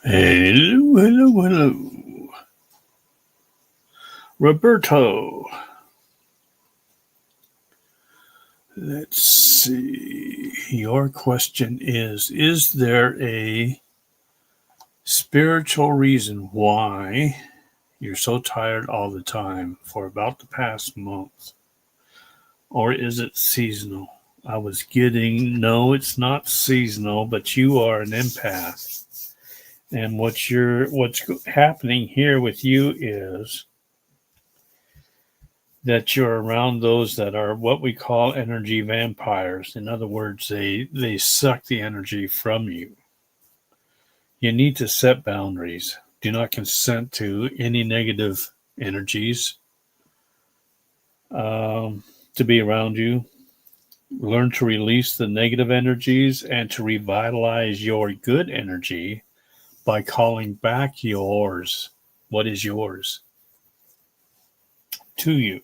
Hello, hello, hello. Roberto. Let's see. Your question is there a spiritual reason why you're so tired all the time for about the past month? Or is it seasonal? I was getting, no, it's not seasonal, but you are an empath. And what's happening here with you is that you're around those that are what we call energy vampires. In other words, they suck the energy from you. You need to set boundaries. Do not consent to any negative energies to be around you. Learn to release the negative energies and to revitalize your good energy by calling back yours. What is yours to you?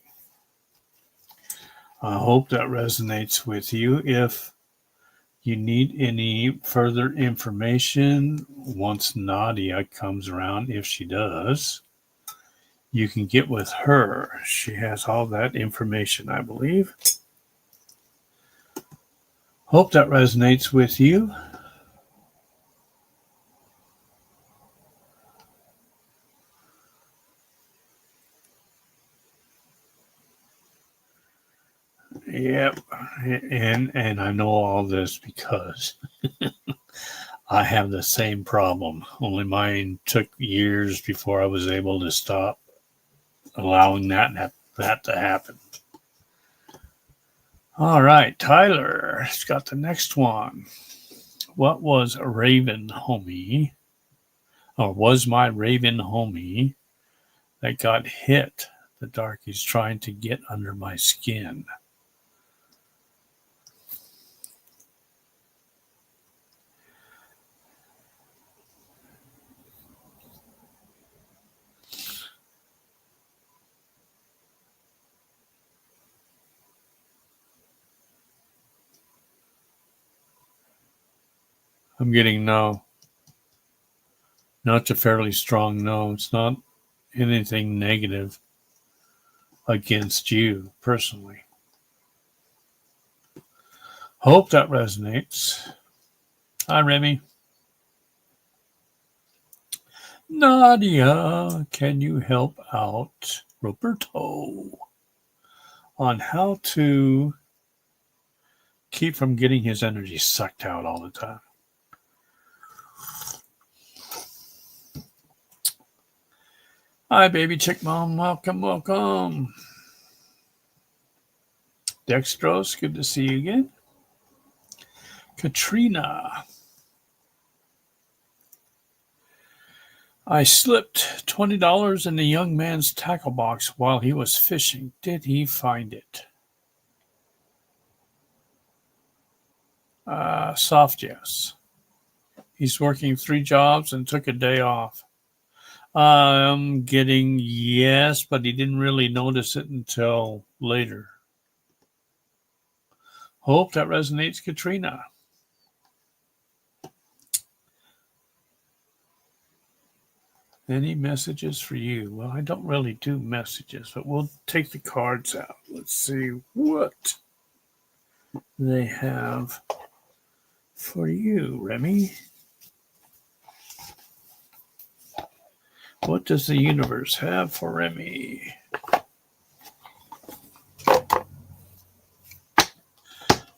I hope that resonates with you. If you need any further information, once Nadia comes around, if she does, you can get with her. She has all that information, I believe. Hope that resonates with you. Yep. And I know all this because I have the same problem. Only mine took years before I was able to stop allowing that to happen. All right, Tyler's got the next one. What was a Raven homie, or was my Raven homie that got hit? The darkie's trying to get under my skin. I'm getting no. Not a fairly strong no. It's not anything negative against you personally. Hope that resonates. Hi, Remy. Nadia, can you help out Roberto on how to keep from getting his energy sucked out all the time? Hi, baby chick mom. Welcome, welcome. Dextros, good to see you again. Katrina. I slipped $20 in the young man's tackle box while he was fishing. Did he find it? Soft yes. He's working 3 jobs and took a day off. I'm getting yes, but he didn't really notice it until later. Hope that resonates, Katrina. Any messages for you? Well, I don't really do messages, but we'll take the cards out. Let's see what they have for you, Remy. What does the universe have for Remy?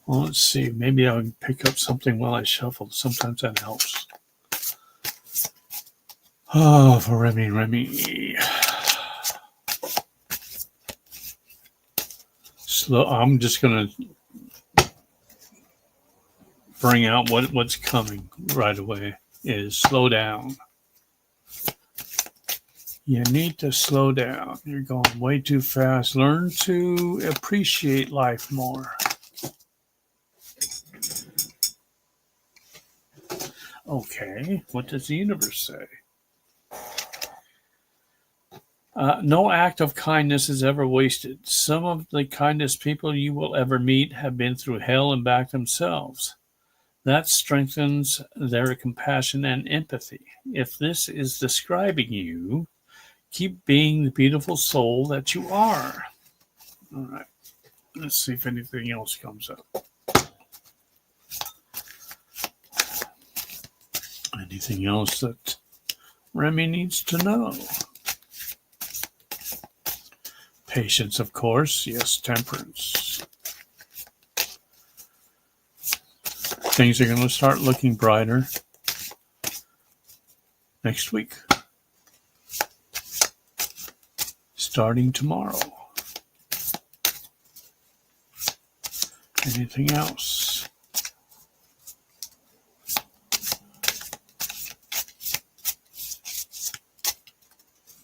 Well, let's see. Maybe I'll pick up something while I shuffle. Sometimes that helps. Oh, for Remy. Slow. I'm just going to bring out what's coming right away is slow down. You need to slow down. You're going way too fast. Learn to appreciate life more. Okay, what does the universe say? No act of kindness is ever wasted. Some of the kindest people you will ever meet have been through hell and back themselves. That strengthens their compassion and empathy. If this is describing you, keep being the beautiful soul that you are. All right. Let's see if anything else comes up. Anything else that Remy needs to know? Patience, of course. Yes, temperance. Things are going to start looking brighter next week. Starting tomorrow. Anything else?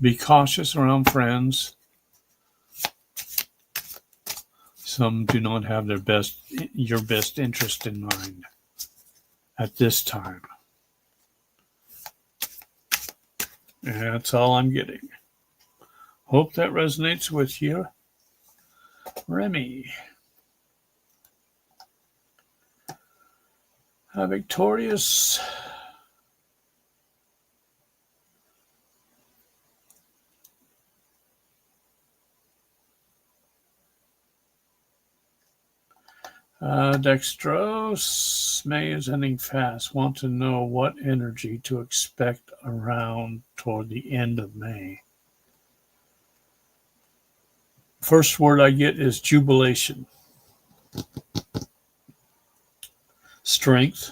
Be cautious around friends. Some do not have your best interest in mind at this time. And that's all I'm getting. Hope that resonates with you, Remy. Victorious. Dextrose. May is ending fast. Want to know what energy to expect around toward the end of May. First word I get is jubilation. Strength.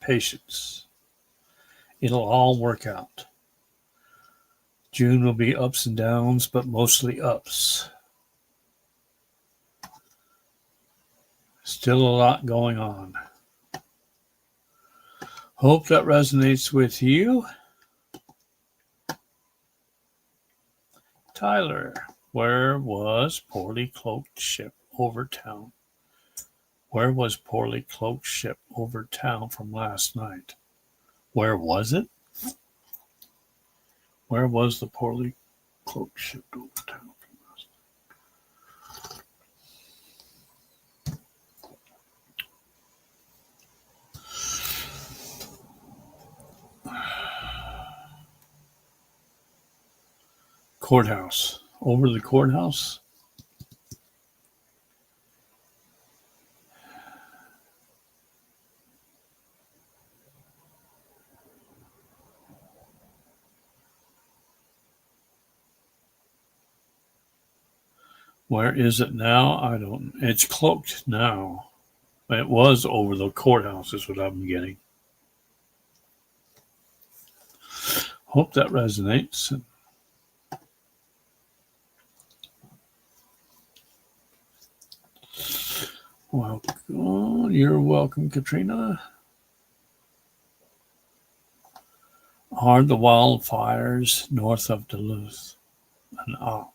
Patience. It'll all work out. June will be ups and downs, but mostly ups. Still a lot going on. Hope that resonates with you. Tyler, where was poorly cloaked ship over town? Where was poorly cloaked ship over town from last night? Where was it? Where was the poorly cloaked ship over town from last night? Courthouse. Over the courthouse? Where is it now? I don't. It's cloaked now. It was over the courthouse is what I'm getting. Hope that resonates. Welcome. You're welcome, Katrina. Are the wildfires north of Duluth and up?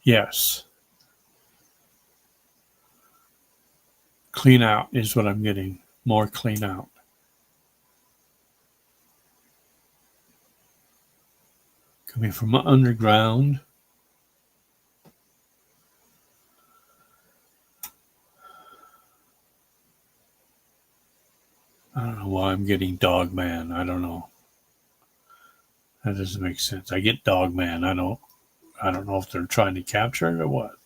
Yes. Clean out is what I'm getting. More clean out. Coming from underground. I don't know why I'm getting Dog Man. I don't know. That doesn't make sense. I get Dog Man. I don't know if they're trying to capture it or what.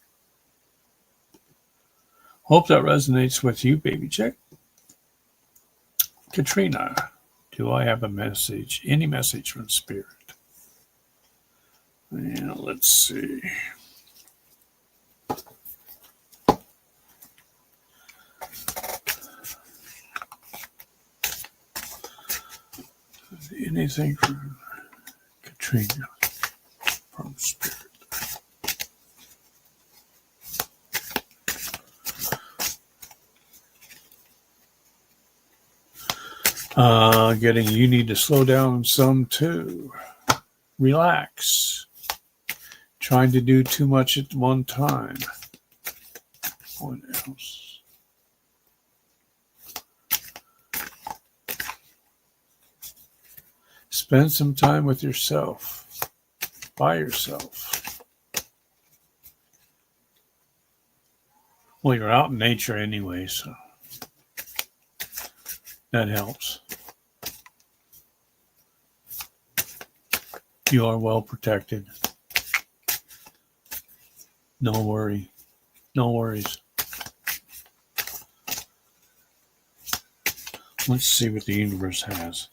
Hope that resonates with you, baby chick. Katrina, do I have a message? Any message from Spirit? Yeah, let's see. Anything from Katrina from Spirit? Getting you need to slow down some too. Relax. Trying to do too much at one time. What else? Spend some time with yourself, by yourself. Well, you're out in nature anyway, so that helps. You are well protected. No worry. No worries. Let's see what the universe has.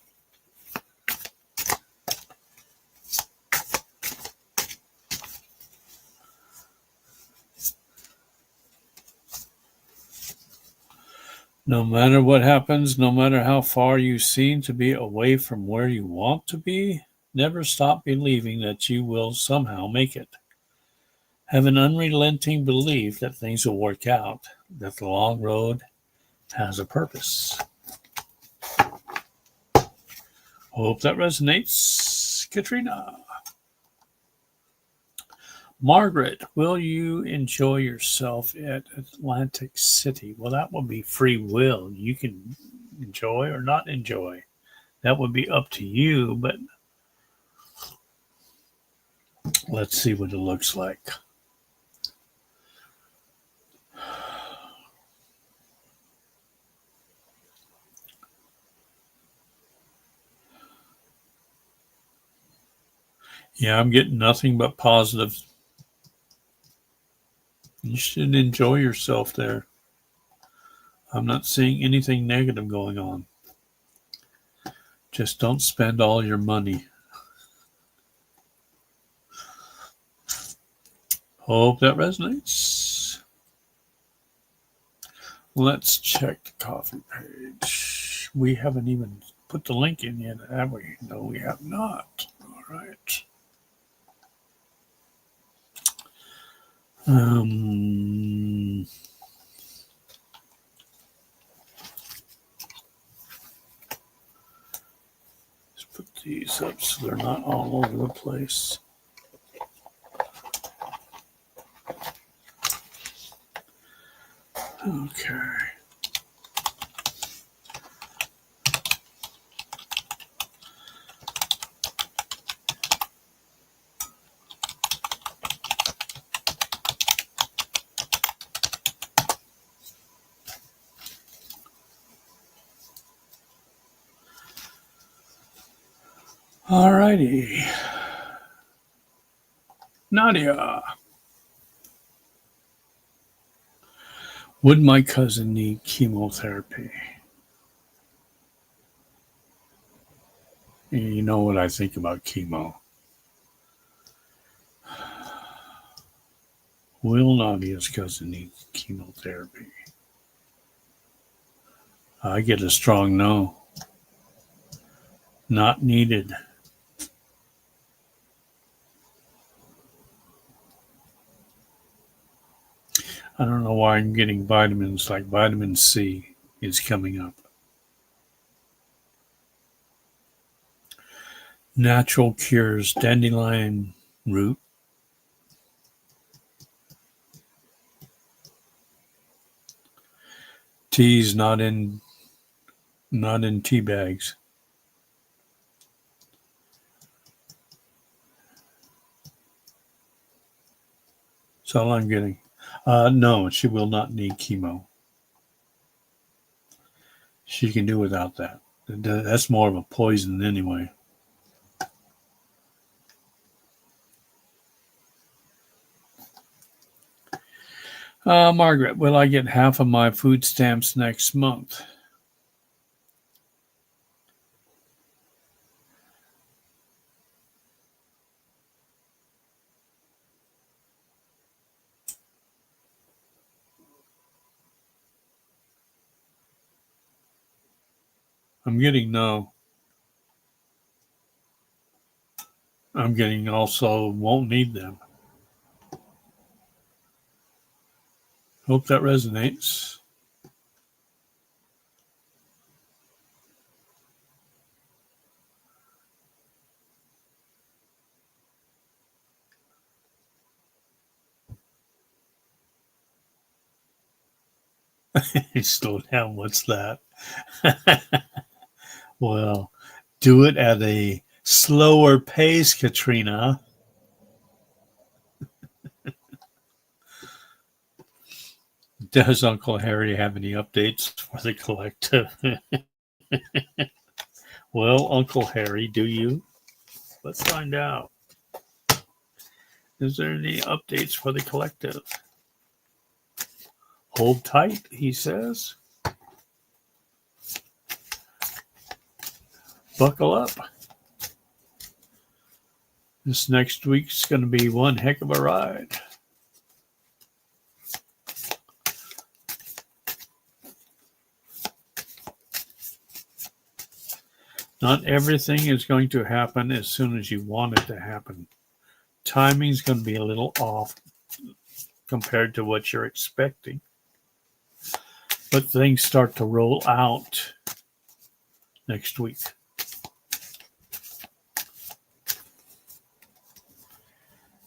No matter what happens, no matter how far you seem to be away from where you want to be, never stop believing that you will somehow make it. Have an unrelenting belief that things will work out, that the long road has a purpose. Hope that resonates, Katrina. Margaret, will you enjoy yourself at Atlantic City? Well, that would be free will. You can enjoy or not enjoy. That would be up to you, but let's see what it looks like. Yeah, I'm getting nothing but positive. You should enjoy yourself there. I'm not seeing anything negative going on. Just don't spend all your money. Hope that resonates. Let's check the coffee page. We haven't even put the link in yet, have we? No, we have not. All right. Let's put these up so they're not all over the place. Okay. All righty. Nadia. Would my cousin need chemotherapy? You know what I think about chemo. Will Nadia's cousin need chemotherapy? I get a strong no. Not needed. I don't know why I'm getting vitamins like vitamin C is coming up. Natural cures, dandelion root. Teas not in tea bags. That's all I'm getting. No, she will not need chemo. She can do without that. That's more of a poison anyway. Margaret, will I get half of my food stamps next month? I'm getting no. I'm getting also won't need them. Hope that resonates. Slow down. What's that? Well, do it at a Slower pace, Katrina. Does Uncle Harry have any updates for the collective? Well, Uncle Harry, do you? Let's find out. Is there any updates for the collective? Hold tight, he says. Buckle up. This next week's going to be one heck of a ride. Not everything is going to happen as soon as you want it to happen. Timing's going to be a little off compared to what you're expecting. But things start to roll out next week.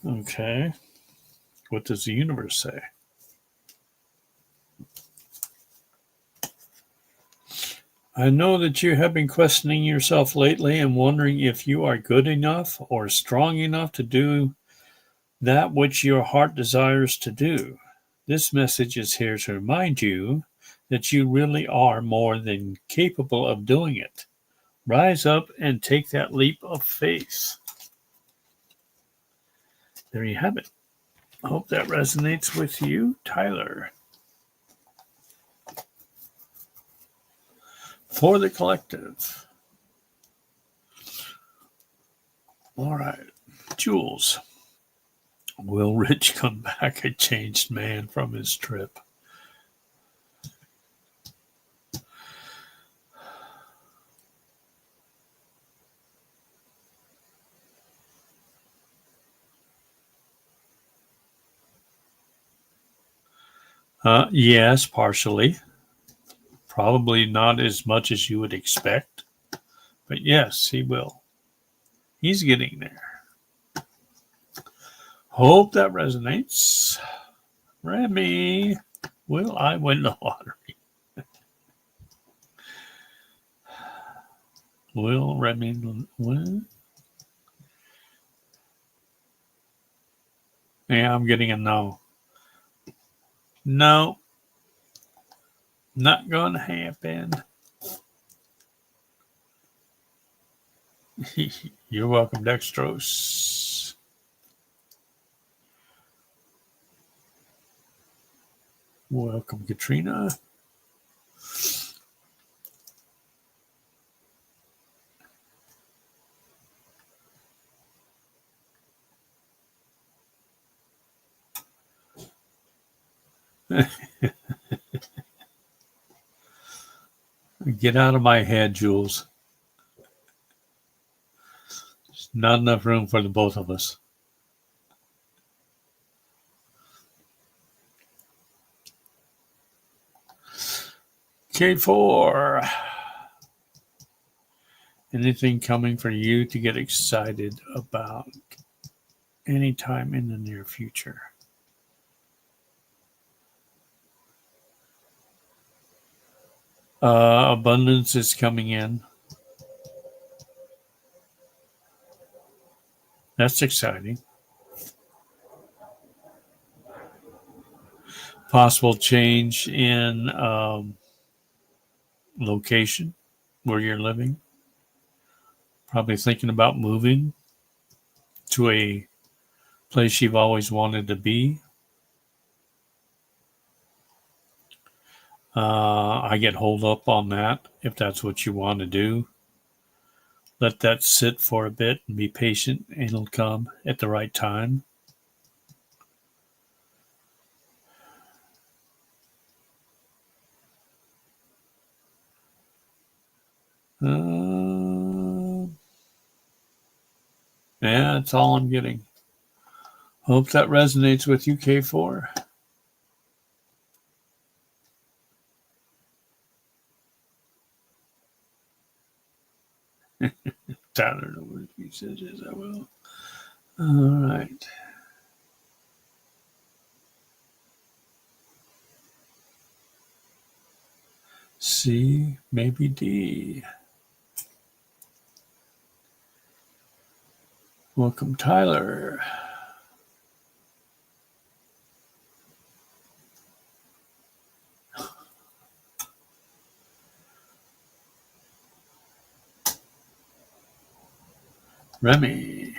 Okay. What does the universe say? I know that you have been questioning yourself lately and wondering if you are good enough or strong enough to do that which your heart desires to do. This message is here to remind you that you really are more than capable of doing it. Rise up and take that leap of faith. There you have it. I hope that resonates with you, Tyler. For the collective. All right. Jules. Will Rich come back a changed man from his trip? Yes, partially. Probably not as much as you would expect. But yes, he will. He's getting there. Hope that resonates. Remy, will I win the lottery? Will Remy win? Yeah, I'm getting a no. No. Not going to happen. You're welcome, Dextrose. Welcome, Katrina. Get out of my head, Jules. There's not enough room for the both of us. K4. Anything coming for you to get excited about anytime in the near future? Abundance is coming in. That's exciting. Possible change in location where you're living. Probably thinking about moving to a place you've always wanted to be. I get hold up on that if that's what you want to do. Let that sit for a bit and be patient, and it'll come at the right time. Yeah, that's all I'm getting. Hope that resonates with you, K4. Tyler knows if he says yes, I will. All right. C, maybe D. Welcome, Tyler. Remy,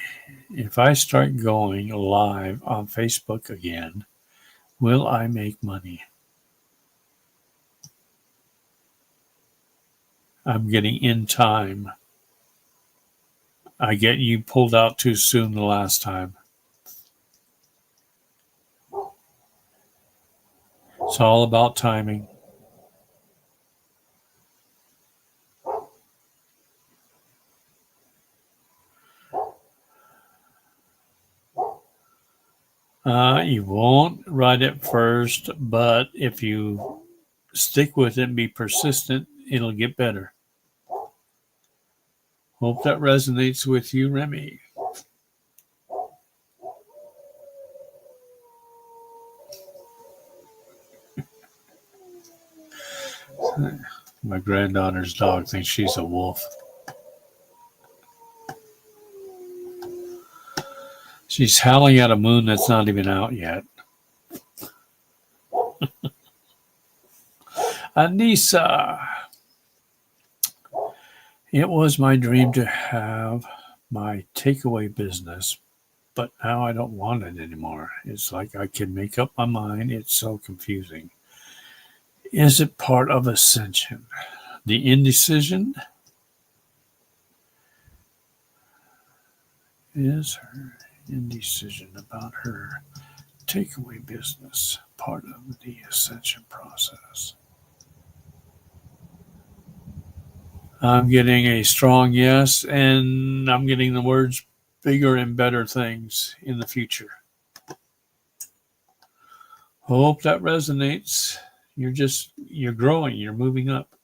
if I start going live on Facebook again, will I make money? I'm getting in time. I get you pulled out too soon the last time. It's all about timing. You won't right at first, but if you stick with it and be persistent, it'll get better. Hope that resonates with you, Remy. My granddaughter's dog thinks she's a wolf. She's howling at a moon that's not even out yet. Anissa. It was my dream to have my takeaway business, but now I don't want it anymore. It's like I can make up my mind. It's so confusing. Is it part of ascension? The indecision? Is her indecision about her takeaway business part of the ascension process? I'm getting a strong yes, and I'm getting the words bigger and better things in the future. Hope that resonates. You're growing, you're moving up.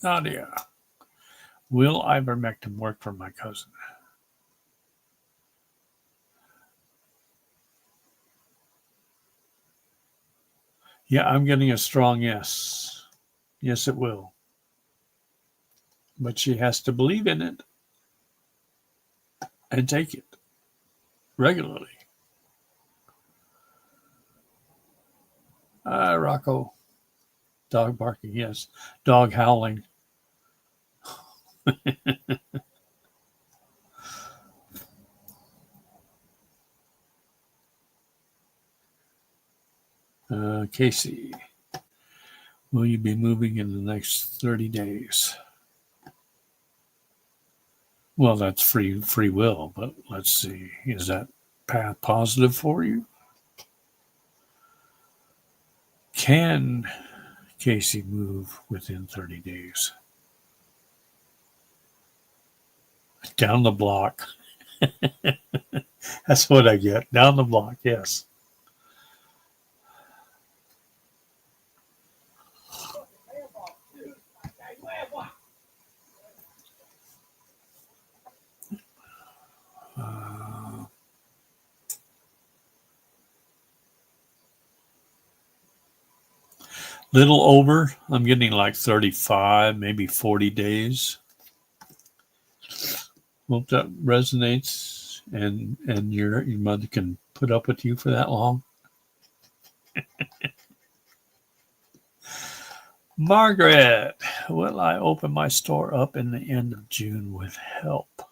Nadia, will ivermectin work for my cousin? Yeah, I'm getting a strong yes. Yes, it will. But she has to believe in it and take it regularly. Rocco, dog barking, yes. Dog howling. Casey, will you be moving in the next 30 days? Well, that's free will, but let's see. Is that path positive for you? Can Casey move within 30 days? Down the block. That's what I get. Down the block, yes. Little over. I'm getting like 35, maybe 40 days. Hope that resonates and your mother can put up with you for that long. Margaret, will I open my store up in the end of June with help?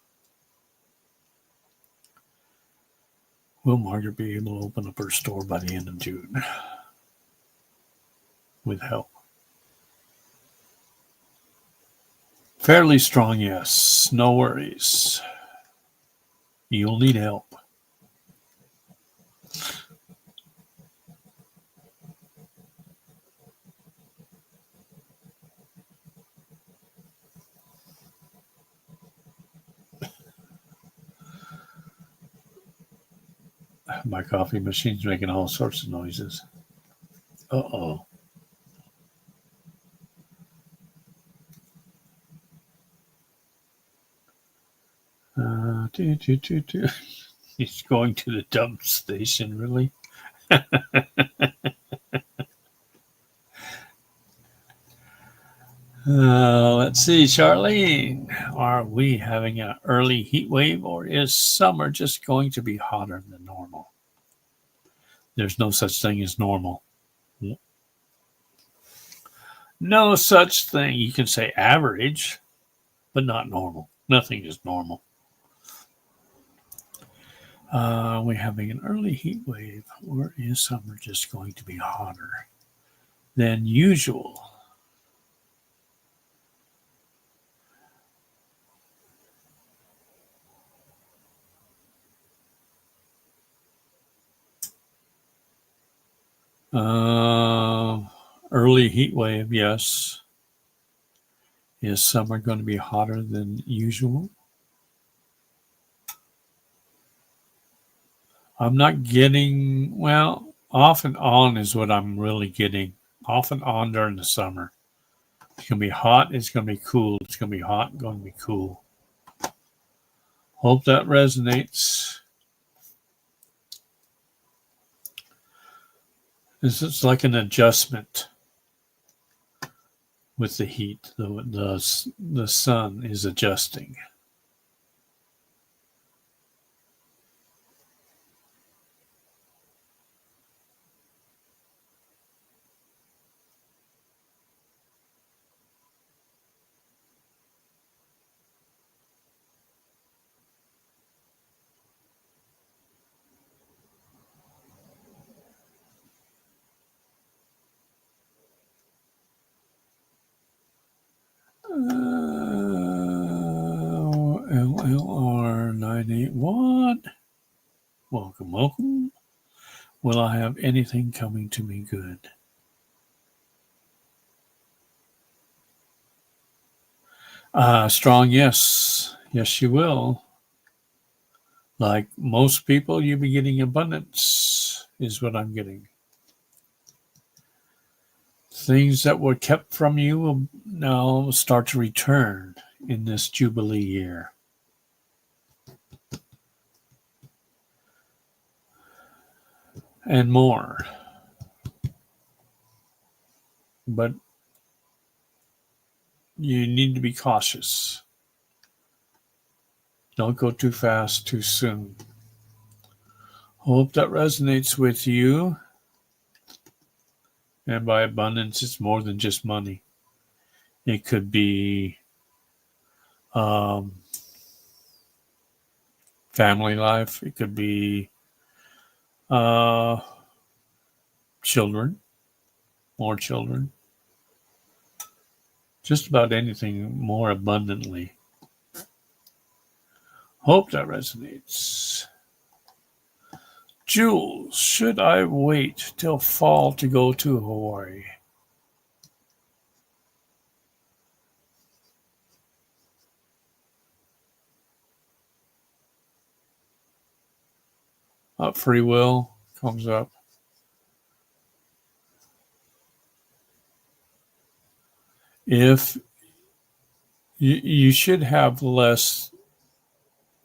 Will Margaret be able to open up her store by the end of June with help? Fairly strong yes. No worries. You'll need help. My coffee machine's making all sorts of noises. Uh-oh. He's going to the dump station, really? Let's see, Charlene. Are we having an early heat wave or is summer just going to be hotter than normal? There's no such thing as normal. No such thing. You can say average, but not normal. Nothing is normal. Are we having an early heat wave or is summer just going to be hotter than usual? Early heat wave, yes. Is summer going to be hotter than usual? I'm not getting, well, off and on is what I'm really getting. Off and on during the summer. It's going to be hot, it's going to be cool. It's going to be hot, going to be cool. Hope that resonates. This is like an adjustment with the heat. The sun is adjusting. LLR981. Welcome, welcome. Will I have anything coming to me good? Strong yes. Yes, you will. Like most people, you'll be getting abundance, is what I'm getting. Things that were kept from you will now start to return in this Jubilee year. And more. But you need to be cautious. Don't go too fast too soon. Hope that resonates with you. And by abundance, it's more than just money. It could be family life. It could be children, more children. Just about anything more abundantly. Hope that resonates. Jules, should I wait till fall to go to Hawaii? Free will comes up. If you should have less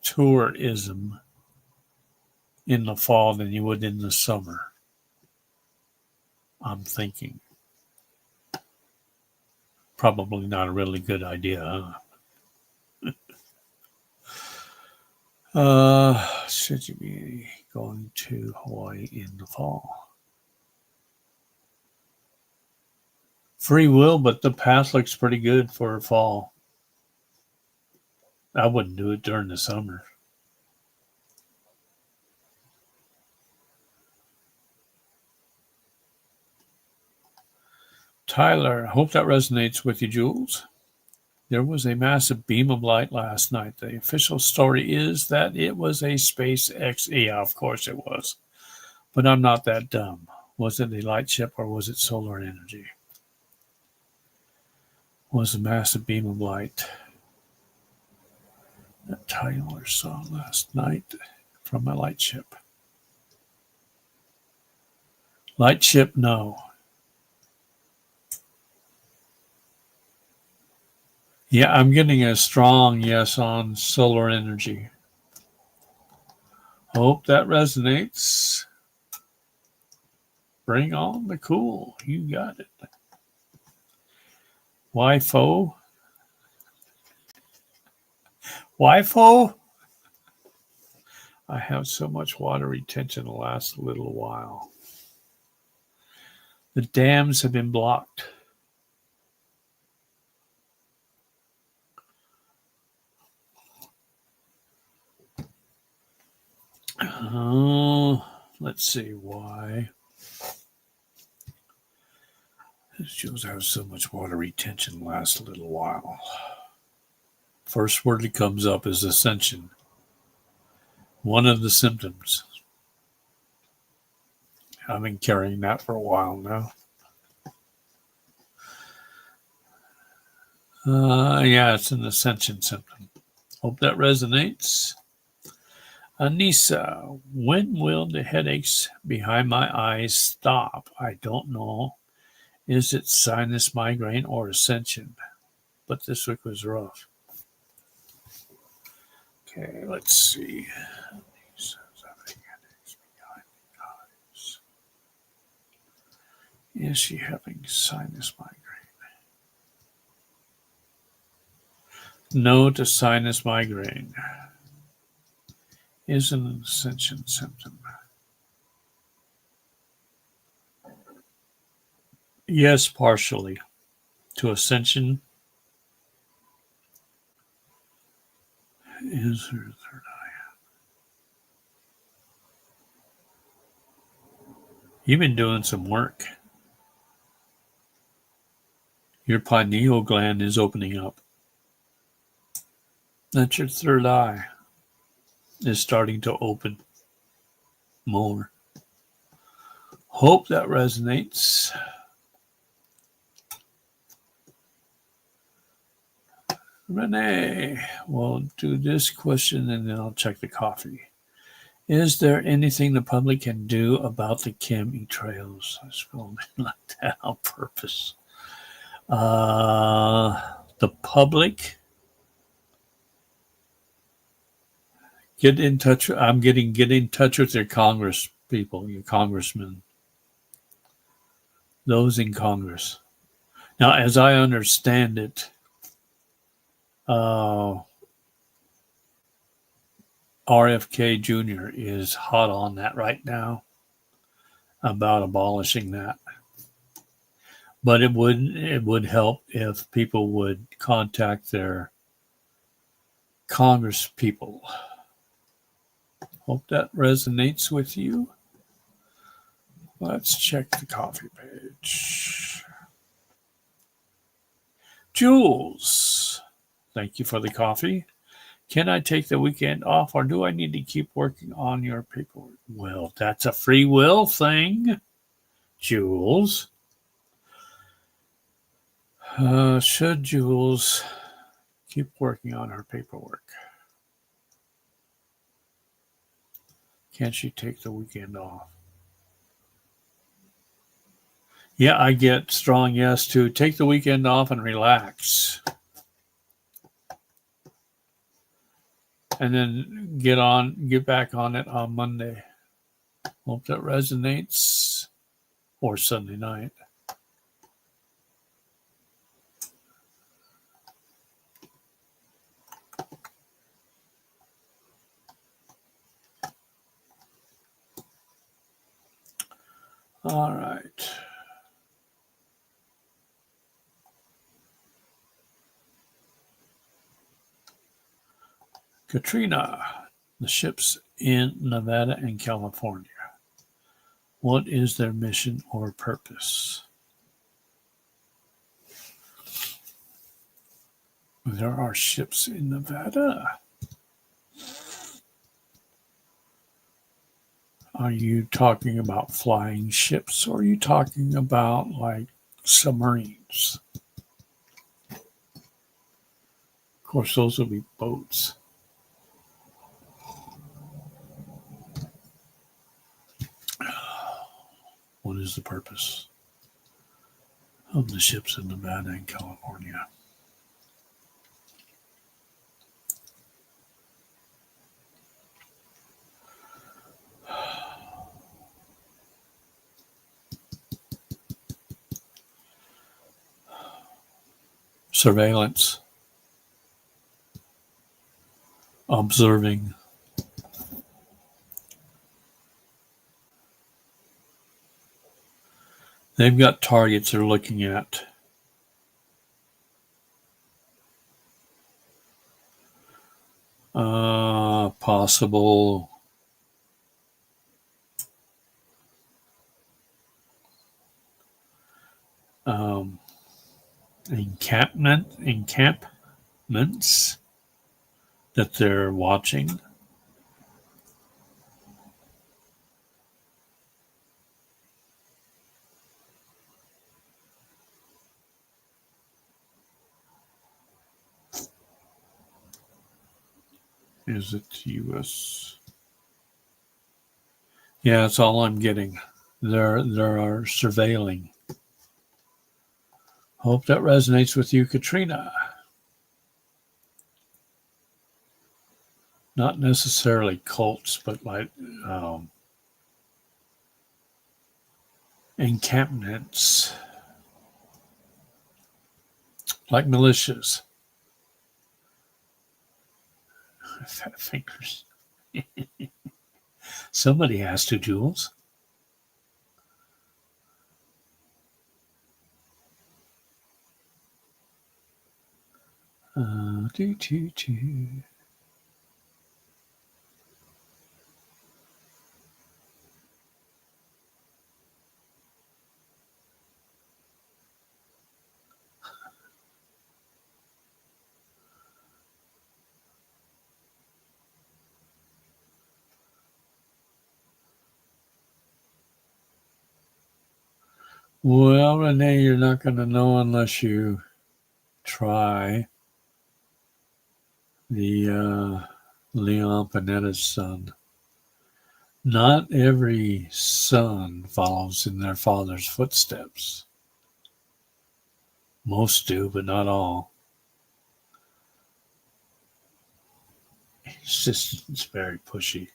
tourism in the fall than you would in the summer, I'm thinking. Probably not a really good idea, huh? Should you be going to Hawaii in the fall? Free will, but the path looks pretty good for fall. I wouldn't do it during the summer. Tyler, I hope that resonates with you, Jules. There was a massive beam of light last night. The official story is that it was a SpaceX. Yeah, of course it was. But I'm not that dumb. Was it a light ship or was it solar energy? It was a massive beam of light that Tyler saw last night from a light ship. Light ship, no. Yeah, I'm getting a strong yes on solar energy. Hope that resonates. Bring on the cool. You got it. WIFO? WIFO? I have so much water retention the last little while. The dams have been blocked. Let's see why. This shows I have so much water retention the last little while. First word that comes up is ascension. One of the symptoms. I've been carrying that for a while now. Yeah, it's an ascension symptom. Hope that resonates. Anissa, when will the headaches behind my eyes stop? I don't know. Is it sinus migraine or ascension? But this week was rough. Okay, let's see. Is she having sinus migraine? No to sinus migraine. Is an ascension symptom. Yes, partially. To ascension is her third eye. You've been doing some work. Your pineal gland is opening up. That's your third eye is starting to open more. Hope that resonates. Renee, we'll do this question and then I'll check the coffee. Is there anything the public can do about the chemtrails? I spelled it like that on purpose. The public, get in touch. Get in touch with your Congress people, your congressmen, those in Congress. Now, as I understand it, RFK Jr. is hot on that right now about abolishing that. But it would help if people would contact their Congress people. Hope that resonates with you. Let's check the coffee page. Jules, thank you for the coffee. Can I take the weekend off or do I need to keep working on your paperwork? Well, that's a free will thing, Jules. Should Jules keep working on her paperwork? Can she take the weekend off? Yeah, I get strong yes to take the weekend off and relax. And then get back on it on Monday. Hope that resonates. Or Sunday night. All right. Katrina, the ships in Nevada and California. What is their mission or purpose? There are ships in Nevada. Are you talking about flying ships or are you talking about like submarines? Of course, those will be boats. What is the purpose of the ships in Nevada and California? surveillance, observing. They've got targets they're looking at. Possible encampments that they're watching. Is it U.S.? Yeah, that's all I'm getting. There are surveilling. Hope that resonates with you, Katrina. Not necessarily cults, but like encampments, like militias. Fat fingers. Somebody has to, Jules. Well, Renee, you're not going to know unless you try. The Leon Panetta's son. Not every son follows in their father's footsteps. Most do, but not all. It's very pushy.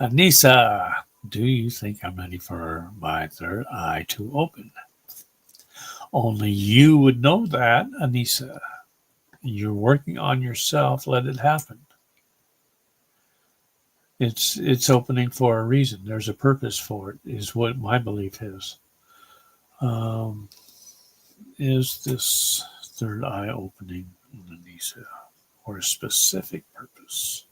Anissa, do you think I'm ready for my third eye to open? Only you would know that, Anissa. You're working on yourself. Let it happen. It's opening for a reason. There's a purpose for it, is what my belief is. Is this third eye opening, Anissa, for a specific purpose?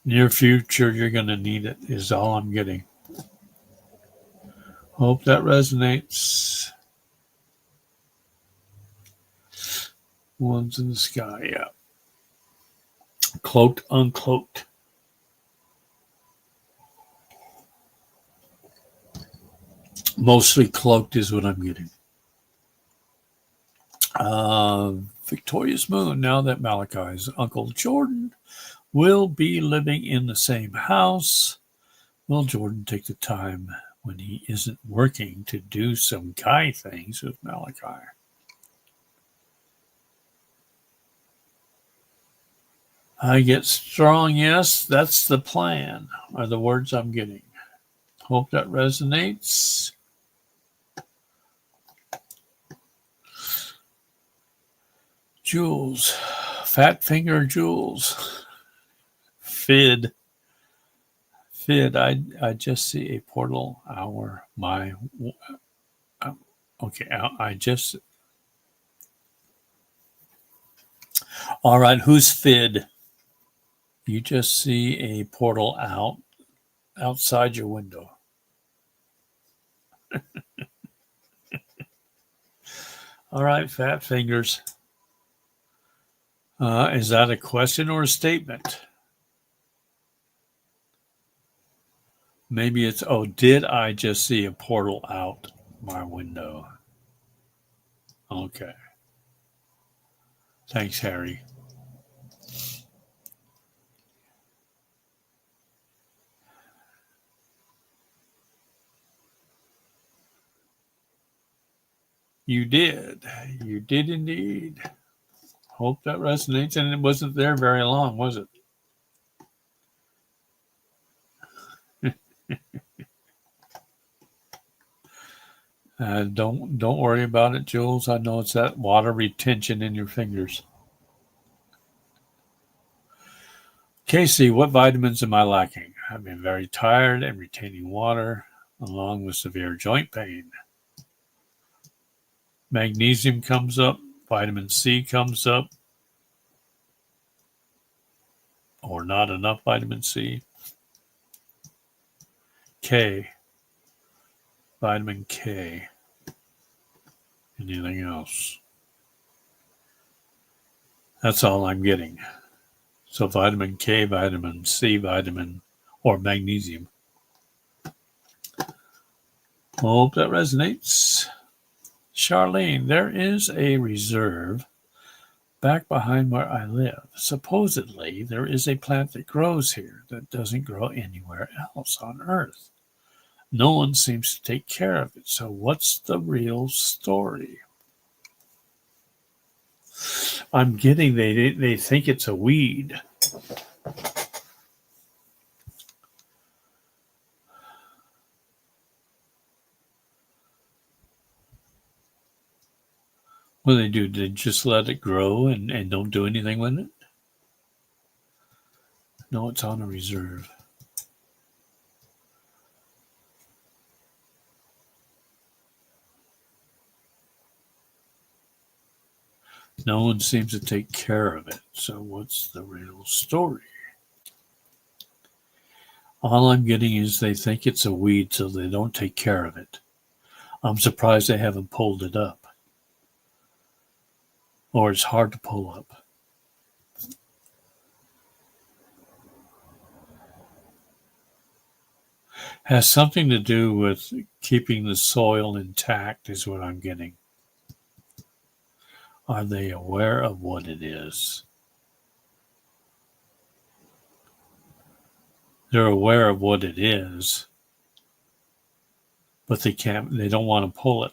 Near future, you're going to need it, is all I'm getting. Hope that resonates. Ones in the sky, yeah. Cloaked, uncloaked. Mostly cloaked is what I'm getting. Victorious Moon, now that Malachi's Uncle Jordan will be living in the same house, will Jordan take the time when he isn't working to do some guy things with Malachi? I get strong, yes, that's the plan, are the words I'm getting. Hope that resonates. Jules, Fat Finger Jules. Fid, I just see a portal hour. All right, who's Fid? You just see a portal outside your window. All right, Fat Fingers. Is that a question or a statement? Maybe it's, did I just see a portal out my window? Okay. Thanks, Harry. You did. You did indeed. Hope that resonates. And it wasn't there very long, was it? Don't worry about it, Jules. I know it's that water retention in your fingers. Casey, what vitamins am I lacking? I've been very tired and retaining water, along with severe joint pain. Magnesium comes up, vitamin C comes up, or not enough vitamin C. K, vitamin K. Anything else? That's all I'm getting. So vitamin K, vitamin C, vitamin, or magnesium. Hope that resonates. Charlene, there is a reserve back behind where I live. Supposedly, there is a plant that grows here that doesn't grow anywhere else on Earth. No one seems to take care of it. So what's the real story? I'm getting they think it's a weed. What do they do? They just let it grow and don't do anything with it? No, it's on a reserve. No one seems to take care of it. So what's the real story? All I'm getting is they think it's a weed, so they don't take care of it. I'm surprised they haven't pulled it up. Or it's hard to pull up. Has something to do with keeping the soil intact, is what I'm getting. Are they aware of what it is? They're aware of what it is, but they don't want to pull it.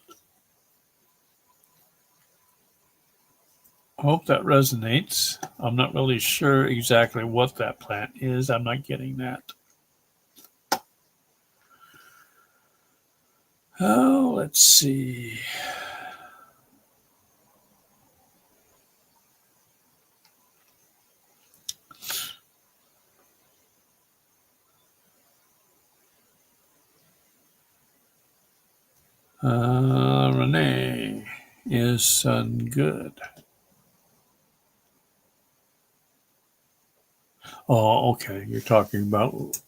I hope that resonates. I'm not really sure exactly what that plant is. I'm not getting that. Oh, let's see. Renee, is sun good? Oh, okay. You're talking about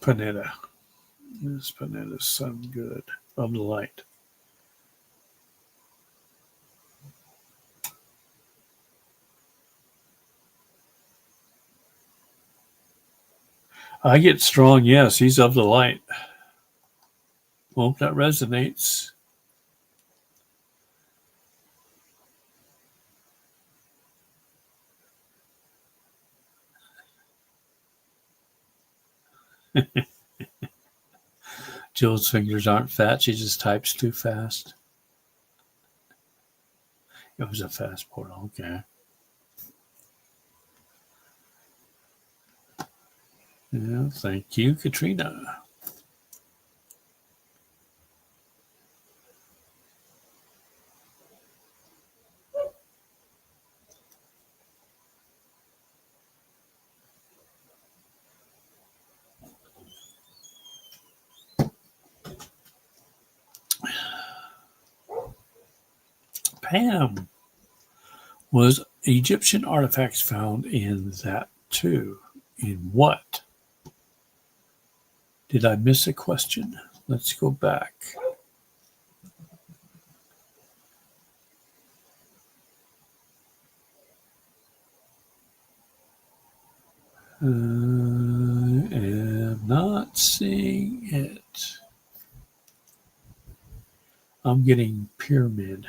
Panetta. Is Panetta's sun good? Of the light. I get strong, yes. He's of the light. Hope that resonates. Jill's fingers aren't fat. She just types too fast. It was a fast portal. Okay. Yeah, thank you, Katrina. Pam, was Egyptian artifacts found in that too? In what? Did I miss a question? Let's go back. I am not seeing it. I'm getting pyramid.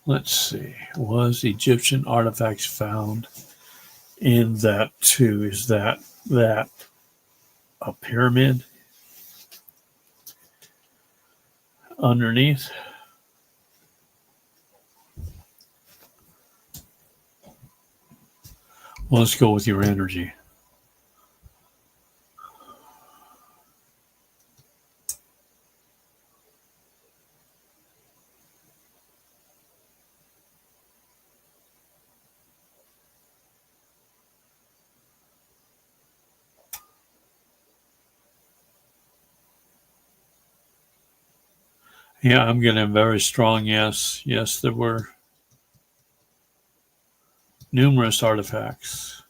Let's see. Was Egyptian artifacts found in that too? Is that a pyramid underneath? Well, let's go with your energy. Yeah, I'm getting a very strong yes. Yes, there were numerous artifacts.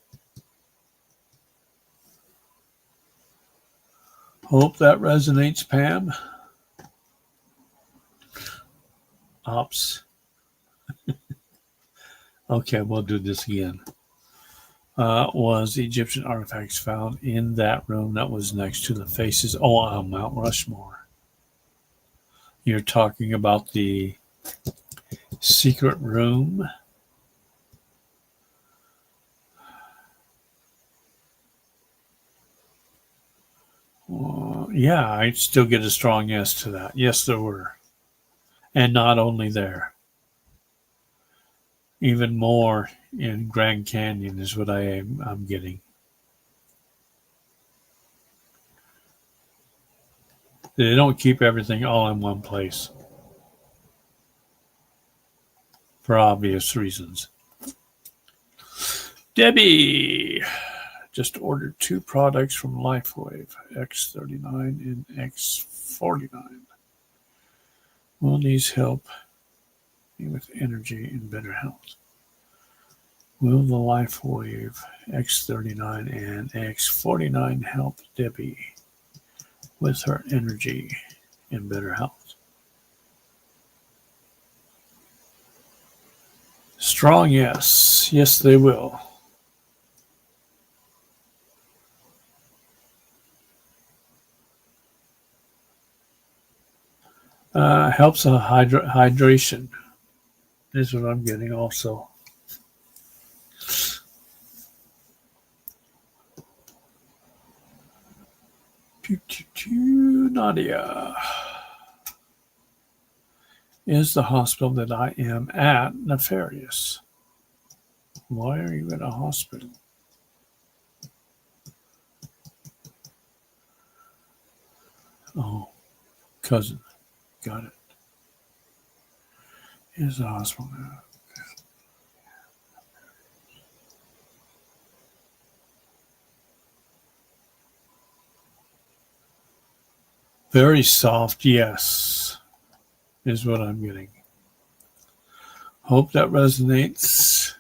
Hope that resonates, Pam. Ops. Okay, we'll do this again. Was Egyptian artifacts found in that room that was next to the faces on Mount Rushmore? You're talking about the secret room? Yeah, I still get a strong yes to that. Yes, there were. And not only there, even more in Grand Canyon is what I'm getting. They don't keep everything all in one place for obvious reasons. Debbie just ordered 2 products from LifeWave, X39 and X49. Will these help me with energy and better health? Will the LifeWave X39 and X49 help Debbie with her energy and better health? Strong yes. Yes, they will. Helps hydration is what I'm getting also. Nadia. Is the hospital that I am at nefarious? Why are you at a hospital? Oh, cousin. Got it. Is the hospital now? Very soft, yes, is what I'm getting. Hope that resonates.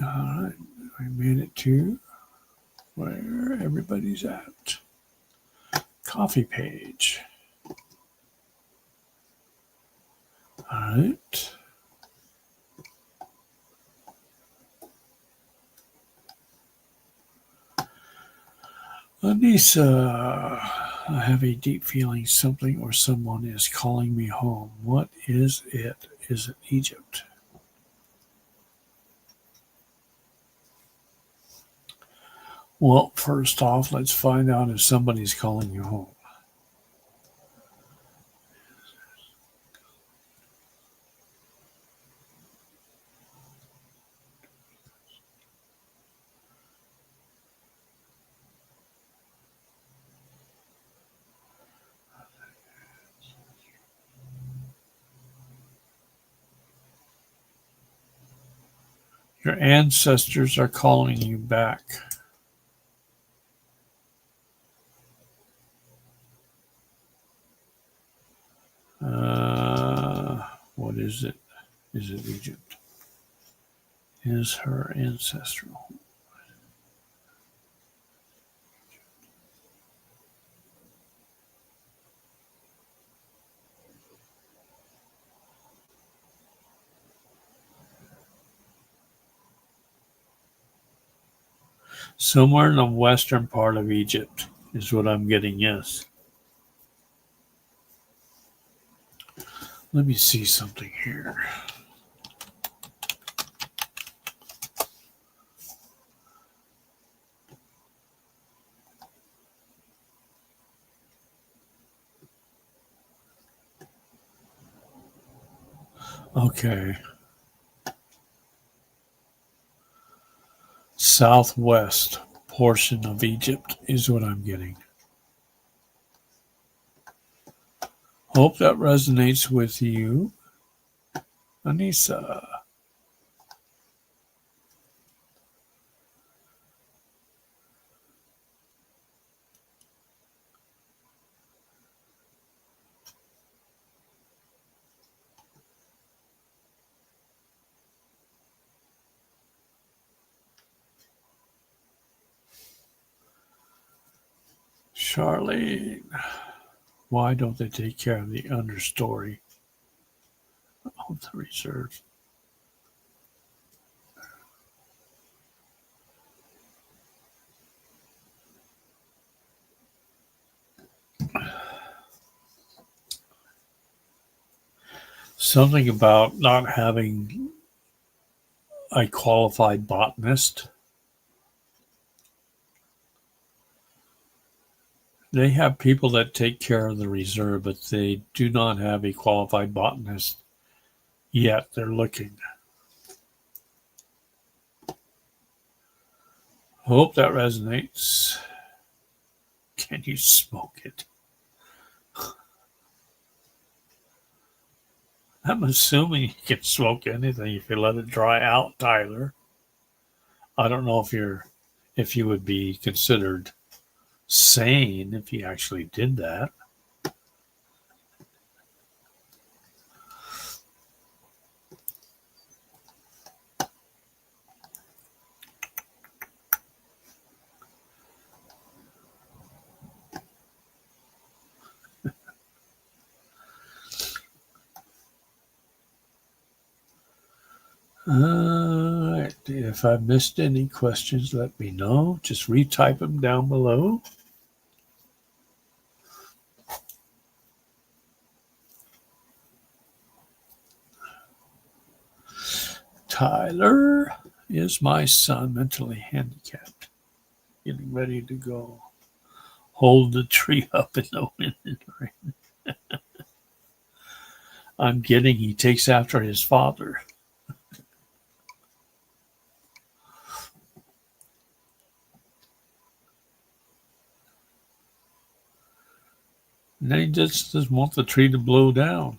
All right, I made it to where everybody's at. Coffee page. All right. Anissa, I have a deep feeling something or someone is calling me home. What is it? Is it Egypt? Well, first off, let's find out if somebody's calling you home. Your ancestors are calling you back. What is it? Is it Egypt? Is her ancestral? Somewhere in the western part of Egypt is what I'm getting, yes. Let me see something here. Okay. Southwest portion of Egypt is what I'm getting. Hope that resonates with you, Anissa. Charlene, why don't they take care of the understory of the reserve? Something about not having a qualified botanist. They have people that take care of the reserve, but they do not have a qualified botanist yet. They're looking. Hope that resonates. Can you smoke it? I'm assuming you can smoke anything if you let it dry out, Tyler. I don't know if you would be considered sane if you actually did that. If I missed any questions, let me know. Just retype them down below. Tyler is my son, mentally handicapped, getting ready to go. Hold the tree up in the wind and rain. I'm getting he takes after his father. And then he just doesn't want the tree to blow down.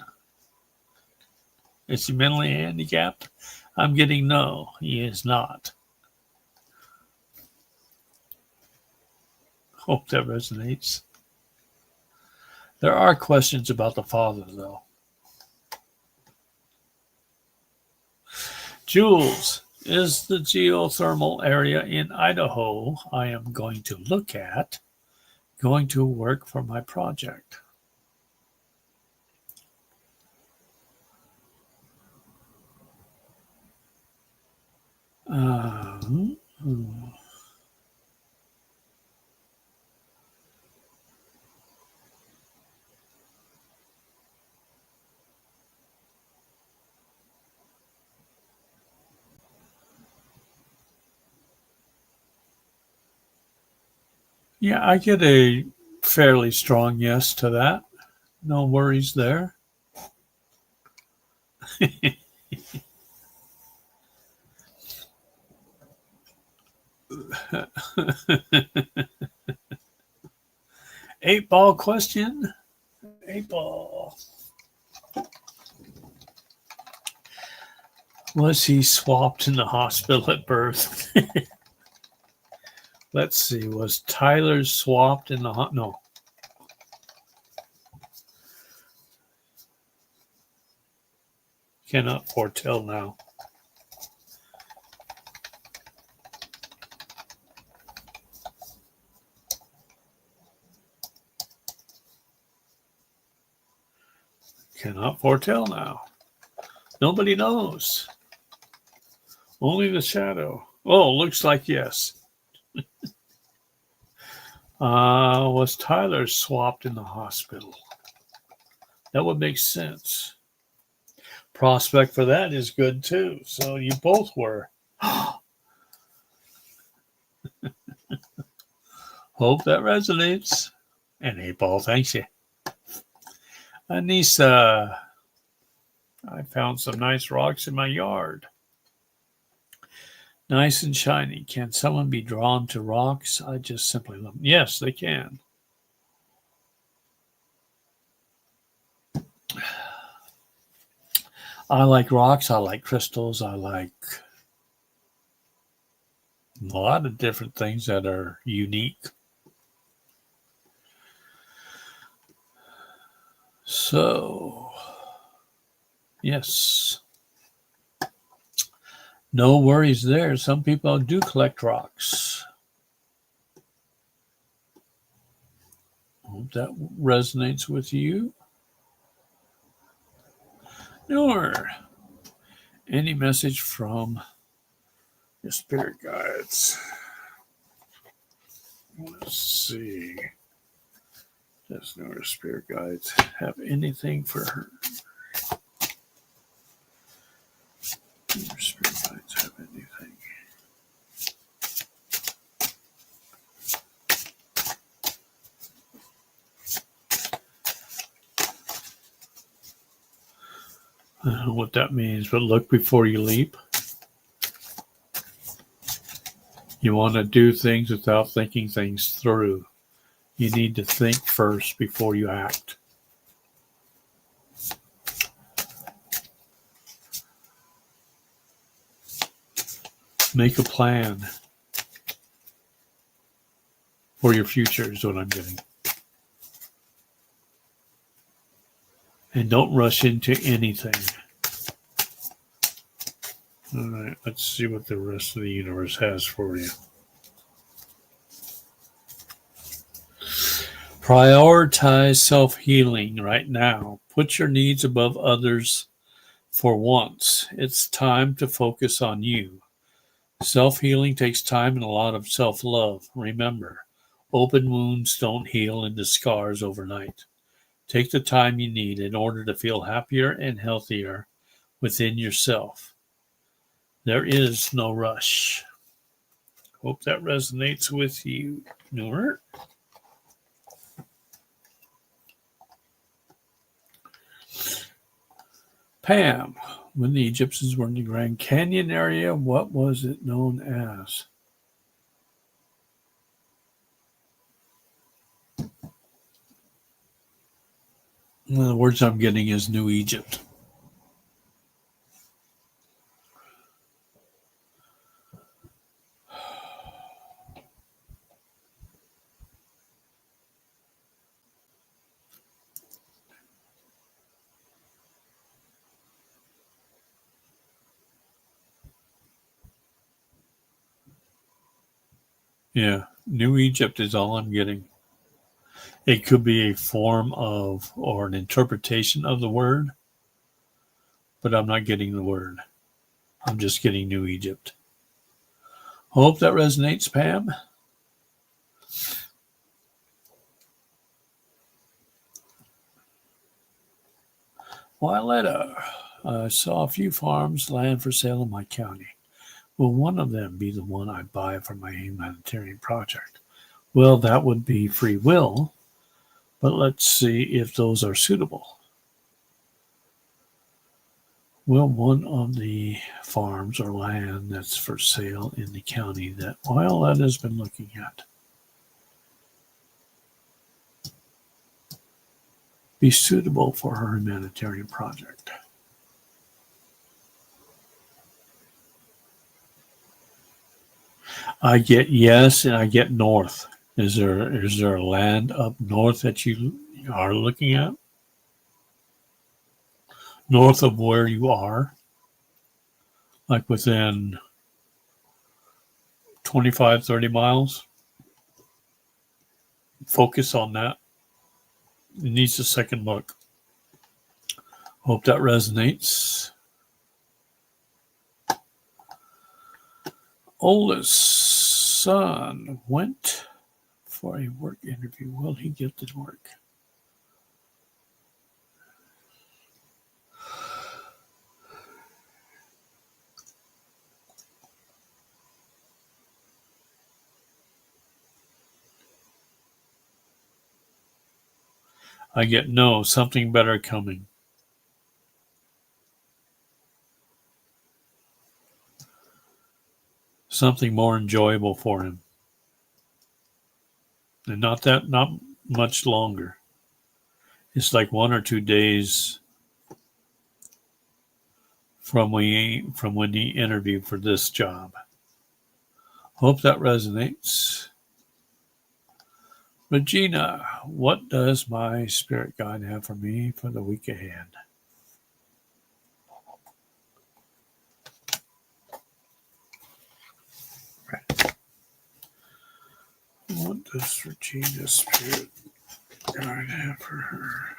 Is he mentally handicapped? I'm getting no, he is not. Hope that resonates. There are questions about the father, though. Jules, is the geothermal area in Idaho I am going to look at going to work for my project? Yeah, I get a fairly strong yes to that. No worries there. 8-ball question. 8-ball. Was he swapped in the hospital at birth? Let's see. Was Tyler swapped in the no? Cannot foretell now. Cannot foretell now. Nobody knows. Only the shadow. Oh, looks like yes. Was Tyler swapped in the hospital? That would make sense. Prospect for that is good too. So you both were. Hope that resonates. And 8-ball, thanks you. Anissa, I found some nice rocks in my yard. Nice and shiny. Can someone be drawn to rocks? I just simply love them. Yes, they can. I like rocks. I like crystals. I like a lot of different things that are unique. So, yes. No worries there. Some people do collect rocks. Hope that resonates with you. Nor any message from your spirit guides. Let's see. Does Nora spirit guides have anything for her? Do your spirit guides have anything? I don't know what that means, but look before you leap. You want to do things without thinking things through. You need to think first before you act. Make a plan for your future is what I'm getting. And don't rush into anything. All right, let's see what the rest of the universe has for you. Prioritize self-healing right now. Put your needs above others for once. It's time to focus on you. Self-healing takes time and a lot of self-love. Remember, open wounds don't heal into scars overnight. Take the time you need in order to feel happier and healthier within yourself. There is no rush. Hope that resonates with you, Noor. Pam, when the Egyptians were in the Grand Canyon area, what was it known as? One of the words I'm getting is New Egypt. Yeah, New Egypt is all I'm getting. It could be a form of or an interpretation of the word, but I'm not getting the word. I'm just getting New Egypt. Hope that resonates, Pam. Violetta, I saw a few farms, land for sale in my county. Will one of them be the one I buy for my humanitarian project? Well, that would be free will, but let's see if those are suitable. Will one of the farms or land that's for sale in the county that Violetta's been looking at be suitable for her humanitarian project? I get yes, and I get north. Is there a land up north that you are looking at? North of where you are? Like within 25, 30 miles? Focus on that. It needs a second look. Hope that resonates. Oldest son went for a work interview. Will he get the work? I get no, something better coming. something more enjoyable for him. And not much longer. It's like 1 or 2 days from when he interviewed for this job. Hope that resonates. Regina, what does my spirit guide have for me for the week ahead? What does Regina's spirit guide have for her?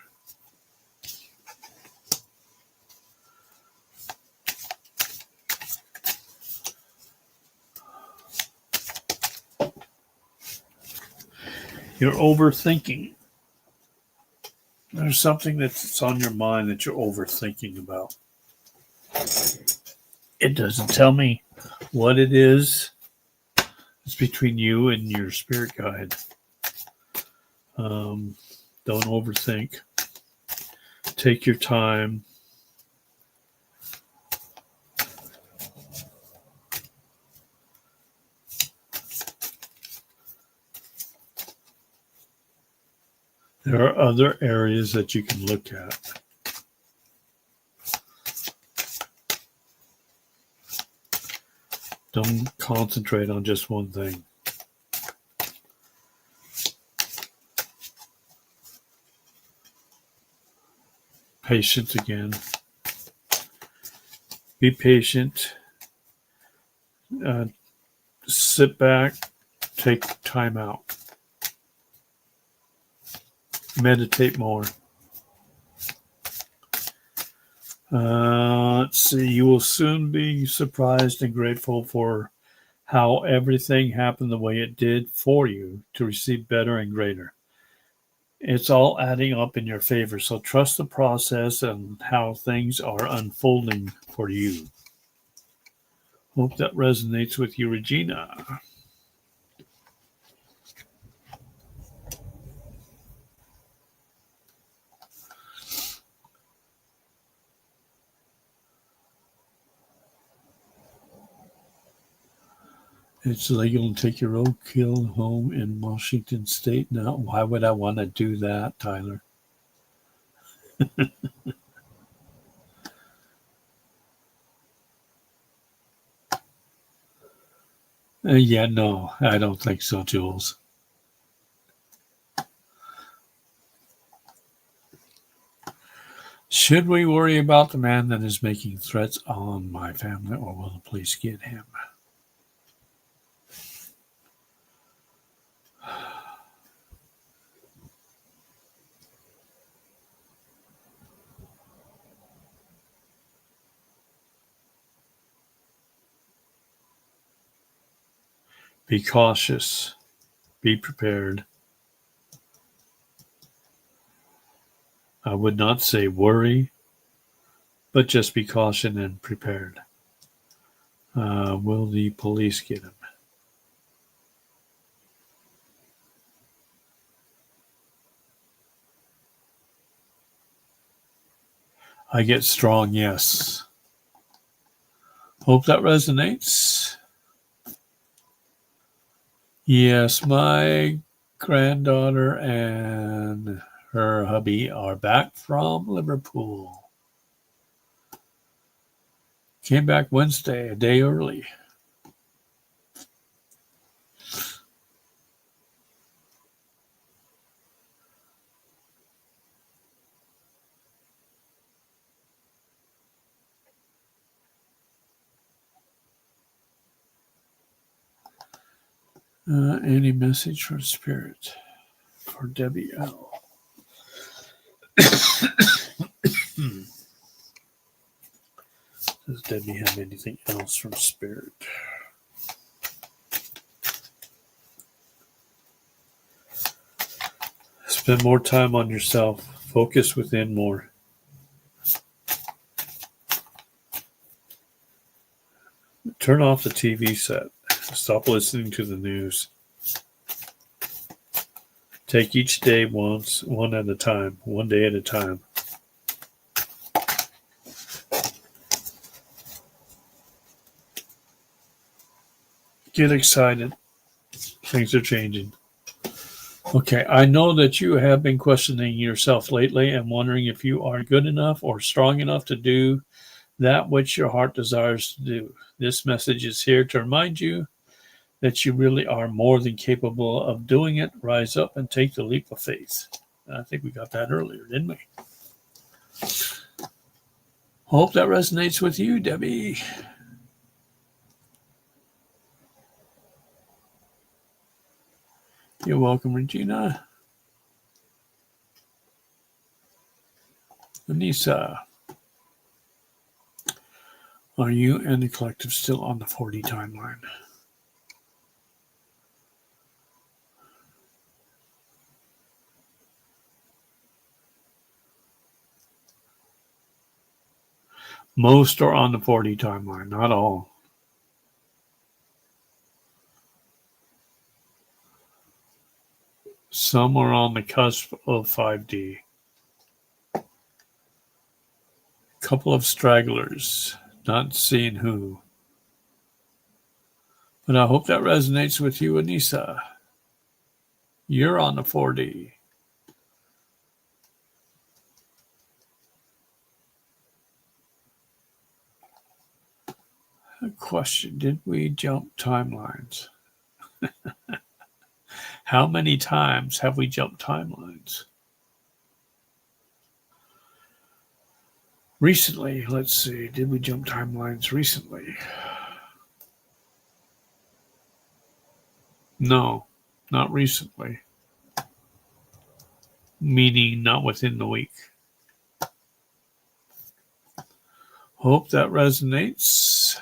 You're overthinking. There's something that's on your mind that you're overthinking about. It doesn't tell me what it is. It's between you and your spirit guide. Don't overthink. Take your time. There are other areas that you can look at. Don't concentrate on just one thing. Patience again. Be patient. Sit back. Take time out. Meditate more. Let's see. You will soon be surprised and grateful for how everything happened the way it did for you to receive better and greater. It's all adding up in your favor, so trust the process and how things are unfolding for you. Hope that resonates with you, Regina. It's legal to take your roadkill home in Washington State now. Why would I want to do that, Tyler? Yeah, no, I don't think so, Jules. Should we worry about the man that is making threats on my family, or will the police get him? Be cautious. Be prepared. I would not say worry, but just be cautious and prepared. Will the police get him? I get strong, yes. Hope that resonates. Yes, my granddaughter and her hubby are back from Liverpool. Came back Wednesday, a day early. Any message from Spirit for Debbie L? Does Debbie have anything else from Spirit? Spend more time on yourself. Focus within more. Turn off the TV set. Stop listening to the news. Take each day one at a time, one day at a time. Get excited. Things are changing. Okay, I know that you have been questioning yourself lately and wondering if you are good enough or strong enough to do that which your heart desires to do. This message is here to remind you that you really are more than capable of doing it. Rise up and take the leap of faith. I think we got that earlier, didn't we? Hope that resonates with you, Debbie. You're welcome, Regina. Anissa, are you and the collective still on the 4D timeline? Most are on the 4D timeline, not all. Some are on the cusp of 5D. Couple of stragglers, not seeing who. But I hope that resonates with you, Anissa. You're on the 4D. A question, did we jump timelines? How many times have we jumped timelines? Recently, let's see, did we jump timelines recently? No, not recently. Meaning not within the week. Hope that resonates.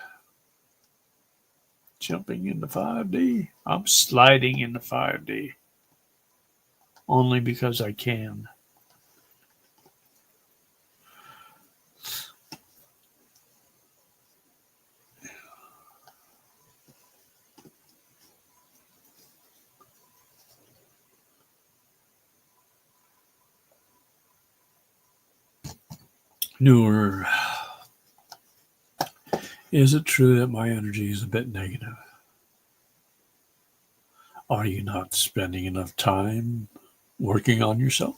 Jumping into 5D. I'm sliding into 5D. Only because I can. Newer. Is it true that my energy is a bit negative? Are you not spending enough time working on yourself?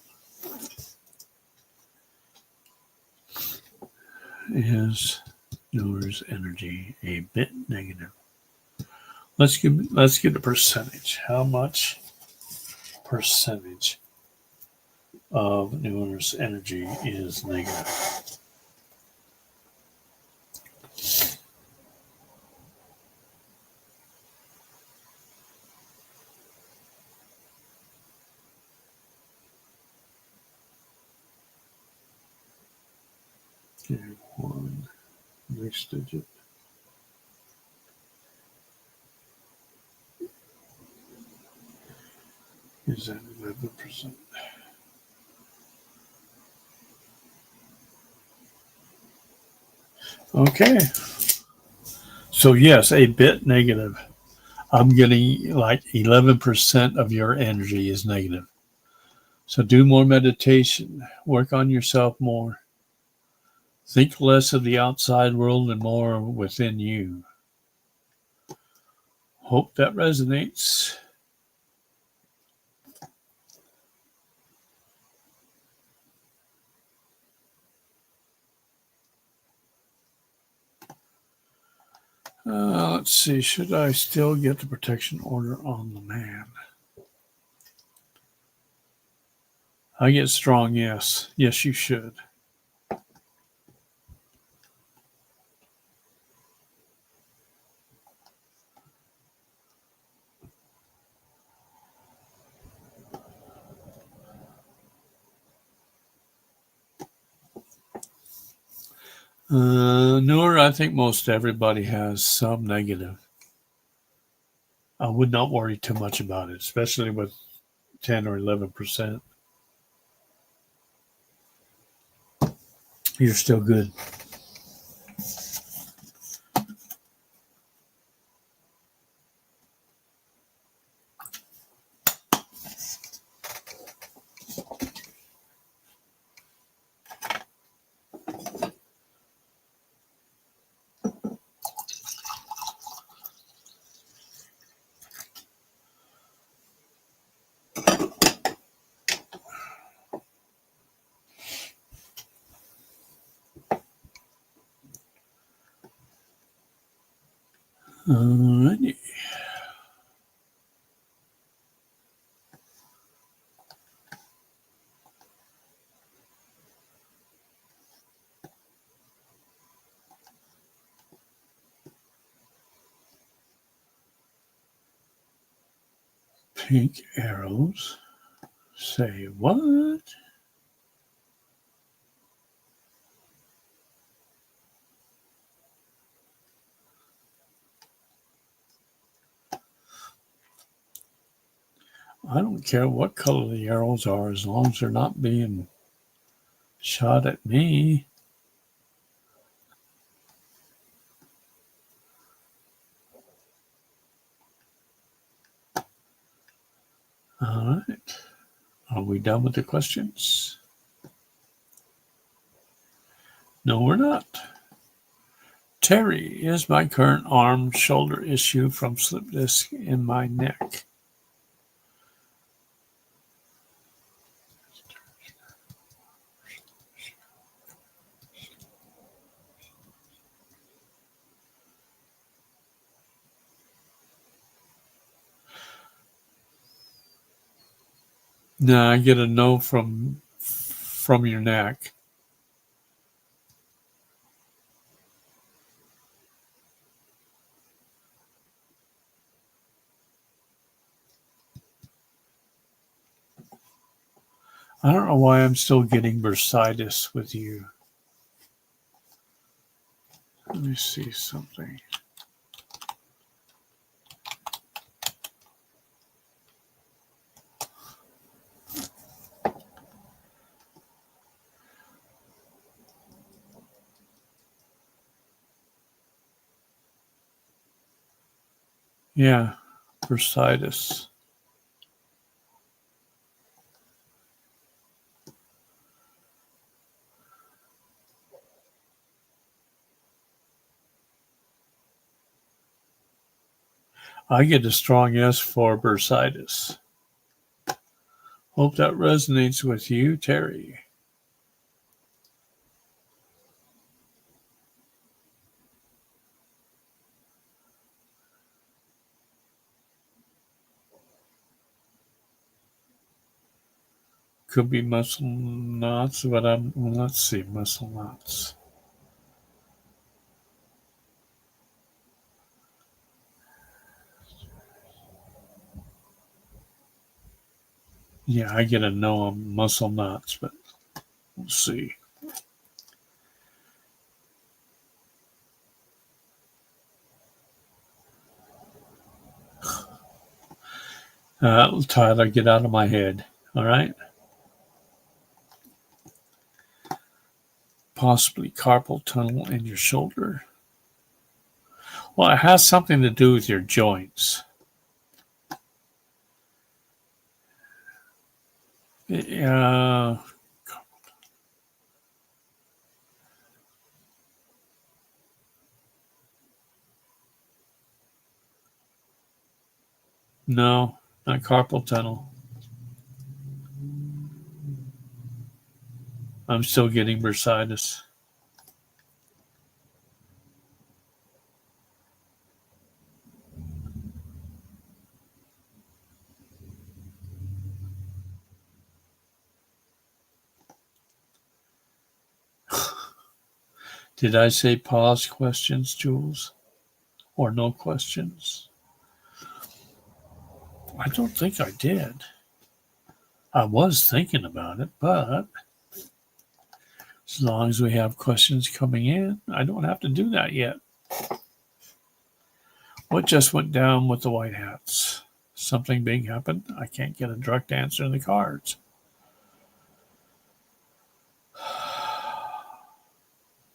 Is Newer's energy a bit negative? Let's get a percentage. How much percentage of Newer's energy is negative? Okay, one. Next digit. Is that 11%? Okay. So yes, a bit negative. I'm getting like 11% of your energy is negative. So do more meditation. Work on yourself more. Think less of the outside world and more within you. Hope that resonates. Let's see. Should I still get the protection order on the man? I get strong, yes. Yes, you should. Newer, I think most everybody has some negative. I would not worry too much about it, especially with 10 or 11%. You're still good. Alrighty. Pink arrows. Say what? I don't care what color the arrows are as long as they're not being shot at me. All right. Are we done with the questions? No, we're not. Terry, is my current arm shoulder issue from slip disc in my neck? No, I get a no from your neck. I don't know why I'm still getting bursitis with you. Let me see something. Yeah, bursitis. I get a strong yes for bursitis. Hope that resonates with you, Terry. Could be muscle knots, but let's see, muscle knots. Yeah, I get a no on muscle knots, but we'll see. Tyler, get out of my head. All right. Possibly carpal tunnel in your shoulder. Well, it has something to do with your joints. Yeah. No, not carpal tunnel. I'm still getting bursitis. Did I say pause questions, Jules? Or no questions? I don't think I did. I was thinking about it, but as long as we have questions coming in, I don't have to do that yet. What just went down with the white hats? Something big happened? I can't get a direct answer in the cards.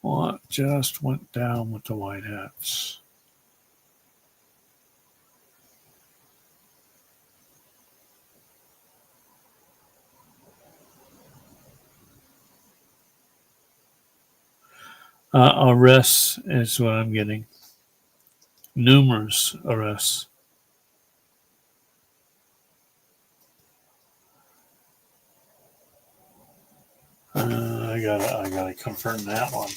What just went down with the white hats? Arrests is what I'm getting. Numerous arrests. I gotta confirm that one.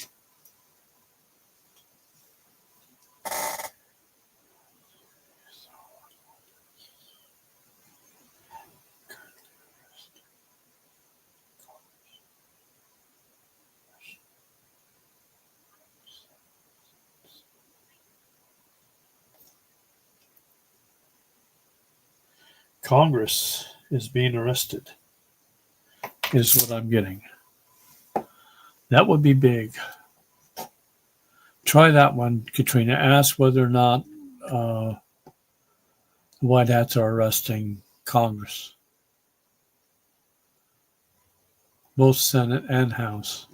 Congress is being arrested, is what I'm getting. That would be big. Try that one, Katrina. Ask whether or not the White Hats are arresting Congress, both Senate and House.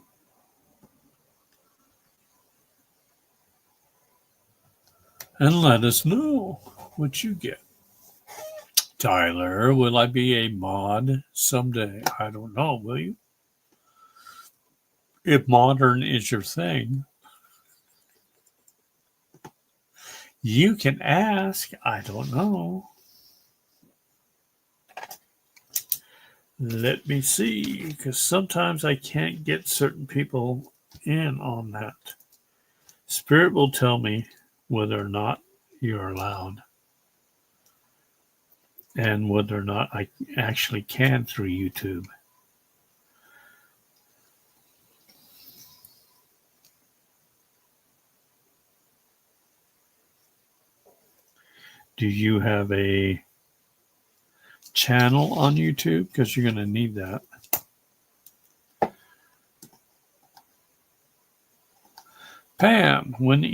And let us know what you get. Tyler, will I be a mod someday? I don't know, will you? If modern is your thing, you can ask. I don't know. Let me see, because sometimes I can't get certain people in on that. Spirit will tell me whether or not you're allowed and whether or not I actually can through YouTube. Do you have a channel on YouTube? Because you're going to need that. Pam, when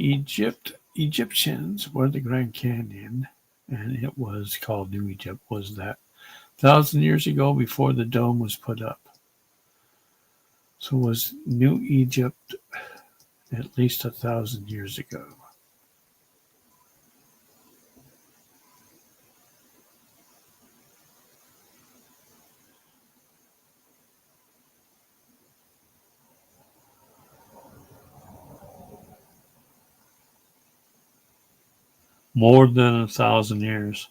Egyptians were the Grand Canyon, and it was called New Egypt, was that 1,000 years ago before the dome was put up? So was New Egypt at least 1,000 years ago? More than 1,000 years.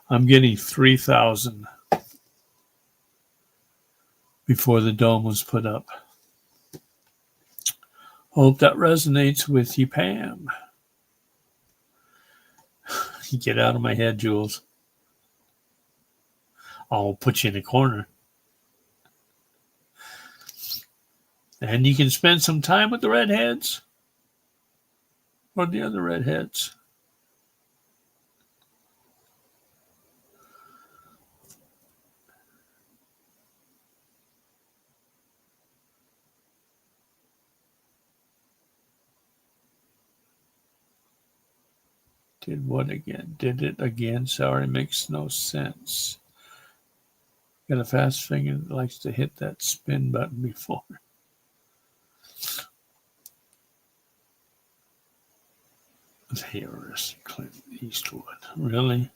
I'm getting 3,000 before the dome was put up. Hope that resonates with you, Pam. Get out of my head, Jules. I'll put you in a corner. And you can spend some time with the redheads or the other redheads. Did what again? Did it again? Sorry, makes no sense. Got a fast finger that likes to hit that spin button before. Harris, Clint Eastwood. Really?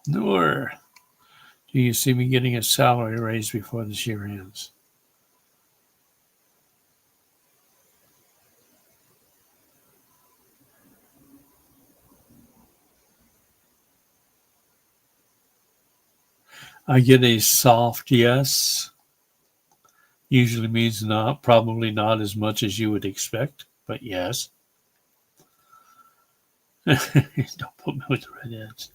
Nor do you see me getting a salary raise before this year ends? I get a soft yes. Usually means not, probably not as much as you would expect, but yes. Don't put me with the redheads.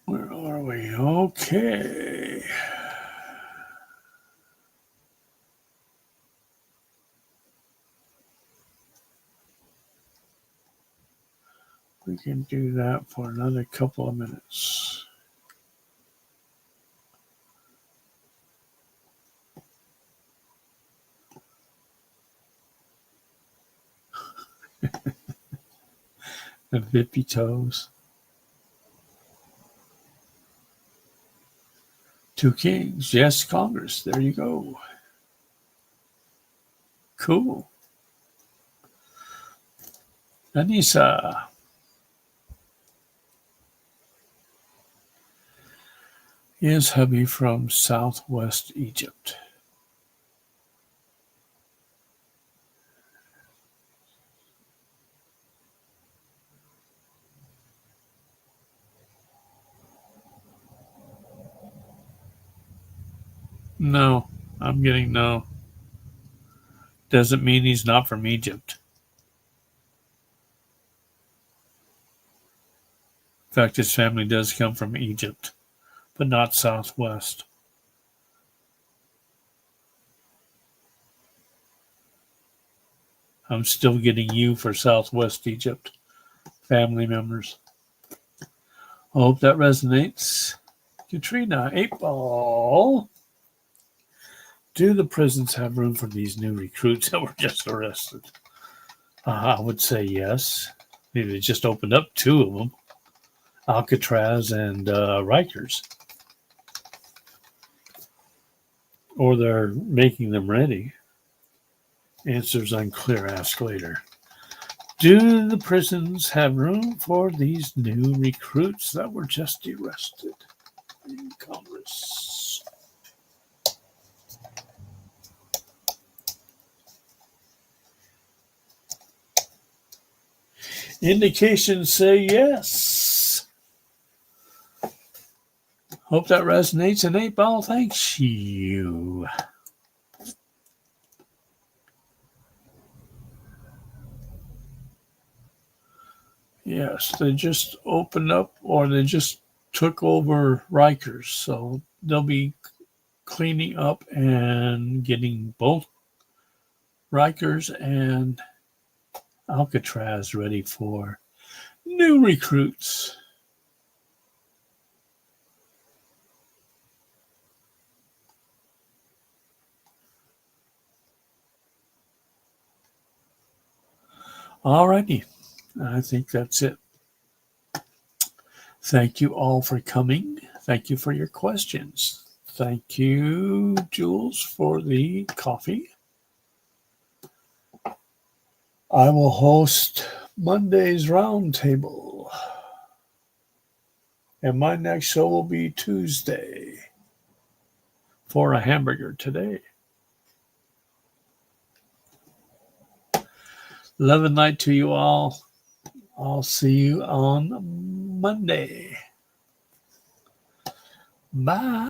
Where are we? Okay. We can do that for another couple of minutes. The Vippy toes. Two kings. Yes, Congress. There you go. Cool. Anissa. Is hubby from Southwest Egypt? No, I'm getting no. Doesn't mean he's not from Egypt. In fact, his family does come from Egypt, but not Southwest. I'm still getting you for Southwest Egypt family members. I hope that resonates. Katrina, 8-ball. Do the prisons have room for these new recruits that were just arrested? I would say yes. Maybe they just opened up 2 of them, Alcatraz and Rikers. Or they're making them ready. Answers unclear. Ask later. Do the prisons have room for these new recruits that were just arrested in Congress? Indications say yes. Hope that resonates. And 8-ball, thanks you. Yes, they just opened up, or they just took over Rikers. So they'll be cleaning up and getting both Rikers and Alcatraz ready for new recruits. Alrighty, I think that's it. Thank you all for coming. Thank you for your questions. Thank you, Jules, for the coffee. I will host Monday's roundtable. And my next show will be Tuesday for a hamburger today. Love and light to you all. I'll see you on Monday. Bye.